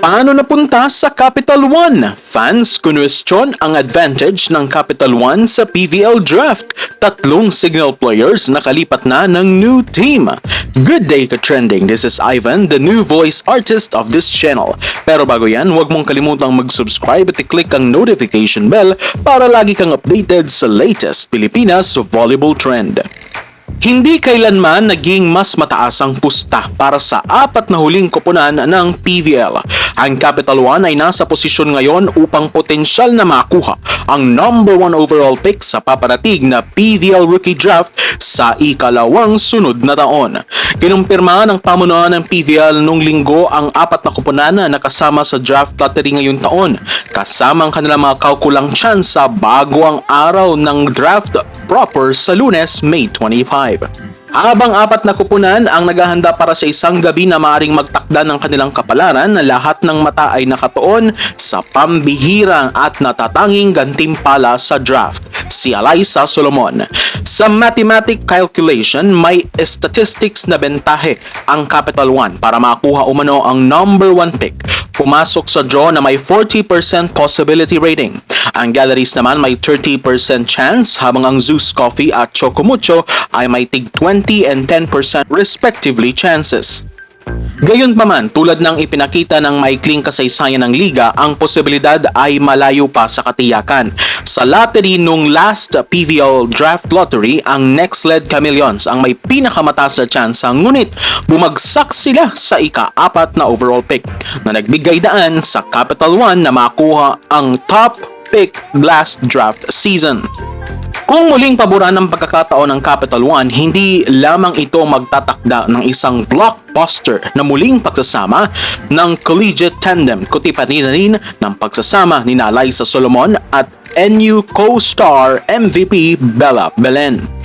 Paano napunta sa Capital One? Fans kunwestiyon ang advantage ng Capital One sa PVL Draft. Tatlong signal players nakalipat na ng new team. Good day ka-trending. This is Ivan, the new voice artist of this channel. Pero bago yan, huwag mong kalimutang mag-subscribe at i-click ang notification bell para lagi kang updated sa latest Pilipinas volleyball trend. Hindi kailanman naging mas mataas ang pusta para sa apat na huling koponan ng PVL. Ang Capital One ay nasa posisyon ngayon upang potensyal na makuha ang number 1 overall pick sa paparating na PVL Rookie Draft sa ikalawang sunod na taon. Kinumpirma ng pamunuan ng PVL nung linggo ang apat na koponan na nakasama sa draft lottery ngayong taon, kasama ang kanilang mga kaukulang tsansa bago ang araw ng draft proper sa Lunes, May 25. Habang apat na kupunan ang naghahanda para sa isang gabi na maaring magtakda ng kanilang kapalaran, lahat ng mata ay nakatuon sa pambihirang at natatanging gantimpala sa draft, si Alyssa Solomon. Sa mathematic calculation, may statistics na bentahe ang Capital One para makuha umano ang number 1 pick. Pumasok sa draw na may 40% possibility rating. Ang galleries naman may 30% chance, habang ang Zeus Coffee at Chocomucho ay may tig 20 and 10% respectively chances. Gayunpaman, tulad ng ipinakita ng maikling kasaysayan ng liga, ang posibilidad ay malayo pa sa katiyakan. Sa lottery nung last PVL Draft Lottery, ang Next-led Chameleons ang may pinakamataas na tsansa, ngunit bumagsak sila sa ika-4 na overall pick na nagbigay daan sa Capital One na makuha ang top pick last draft season. Kung muling paboran ng pagkakataon ng Capital One, hindi lamang ito magtatakda ng isang blockbuster na muling pagsasama ng collegiate tandem, kundi pa rin ng pagsasama ni Alyssa Solomon at NU co-star MVP Bella Belen.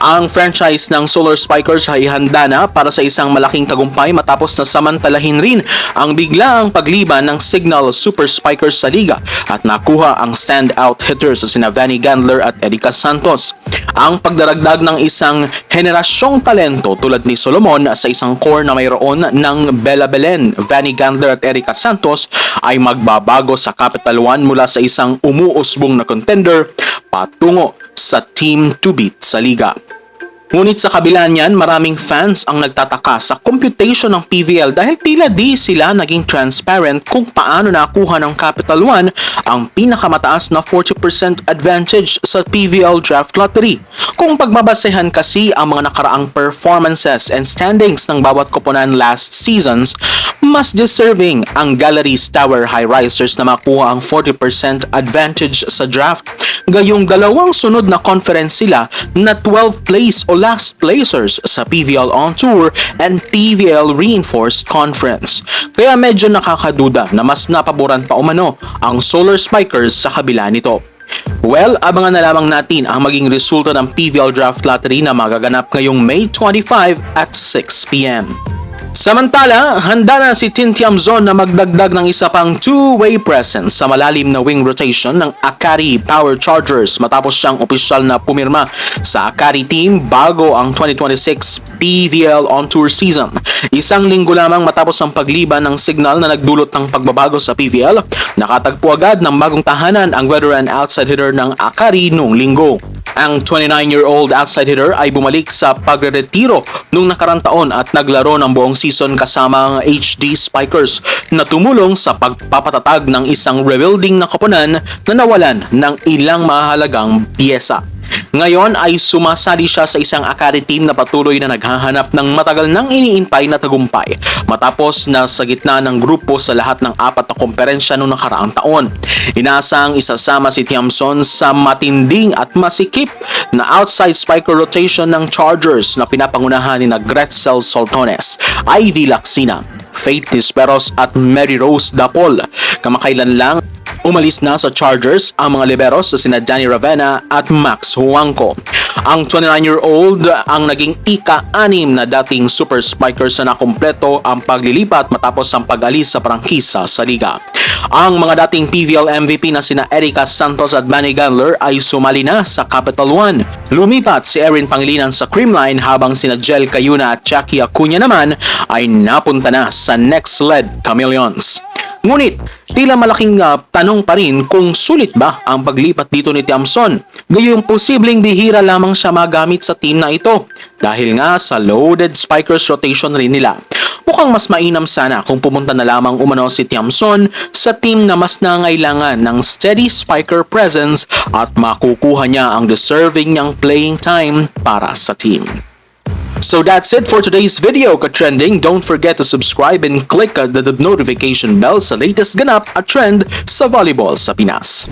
Ang franchise ng Solar Spikers ay handa na para sa isang malaking tagumpay matapos na samantalahin rin ang biglaang pagliban ng Signal Super Spikers sa liga at nakuha ang standout hitters sa sina Vanny Gandler at Erica Santos. Ang pagdaragdag ng isang henerasyong talento tulad ni Solomon sa isang core na mayroon ng Bella Belen, Vanny Gandler at Erica Santos ay magbabago sa Capital One mula sa isang umuusbong na contender patungo sa team to beat sa liga. Ngunit sa kabila niyan, maraming fans ang nagtataka sa computation ng PVL dahil tila di sila naging transparent kung paano nakuha ng Capital One ang pinakamataas na 40% advantage sa PVL Draft Lottery. Kung pagbabasehan kasi ang mga nakaraang performances and standings ng bawat koponan last seasons, mas deserving ang Galleries Tower High Risers na makuha ang 40% advantage sa draft. Gayong dalawang sunod na conference sila na 12th place o last placers sa PVL On Tour and PVL Reinforced Conference. Kaya medyo nakakaduda na mas napaboran pa umano ang Solar Spikers sa kabila nito. Well, abangan na lamang natin ang maging resulta ng PVL Draft Lottery na magaganap ngayong May 25 at 6 p.m. Samantala, handa na si Tin Tiamzon na magdagdag ng isa pang two-way presence sa malalim na wing rotation ng Akari Power Chargers matapos siyang opisyal na pumirma sa Akari team bago ang 2026 PVL On Tour season. Isang linggo lamang matapos ang pagliban ng Signal na nagdulot ng pagbabago sa PVL, nakatagpo agad ng bagong tahanan ang veteran outside hitter ng Akari noong linggo. Ang 29-year-old outside hitter ay bumalik sa pagre-retiro nung nakarang taon at naglaro ng buong season kasama ang HD Spikers na tumulong sa pagpapatatag ng isang rebuilding na koponan na nawalan ng ilang mahalagang piyesa. Ngayon ay sumasali siya sa isang Akari team na patuloy na naghahanap ng matagal nang iniintay na tagumpay matapos na sa gitna ng grupo sa lahat ng 4 na komperensya noong nakaraang taon. Inaasang isasama si Tiamzon sa matinding at masikip na outside spiker rotation ng Chargers na pinapangunahan ni Gretzel Soltones, Ivy Lacsina, Faith Tisperos at Mary Rose Dapol. Kamakailan lang umalis na sa Chargers ang mga liberos sa sina Danny Ravenna at Max Huangco. Ang 29-year-old ang naging ika-6 na dating Super Spikers na nakumpleto ang paglilipat matapos ang pag-alis sa prangkisa sa liga. Ang mga dating PVL MVP na sina Erica Santos at Vanny Gandler ay sumali na sa Capital One. Lumipat si Erin Pangilinan sa Creamline habang sina Jel Cayuna at Jackie Acuña naman ay napunta na sa Next-led Chameleons. Ngunit, tila malaking tanong pa rin kung sulit ba ang paglipat dito ni Tiamson. Gayong posibleng bihira lamang siya magamit sa team na ito dahil nga sa loaded spikers rotation rin nila. Mukhang mas mainam sana kung pumunta na lamang umano si Tiamson sa team na mas nangailangan ng steady spiker presence at makukuha niya ang deserving niyang playing time para sa team. So that's it for today's video, ka-trending. Don't forget to subscribe and click the notification bell sa latest ganap at trend sa volleyball sa Pinas.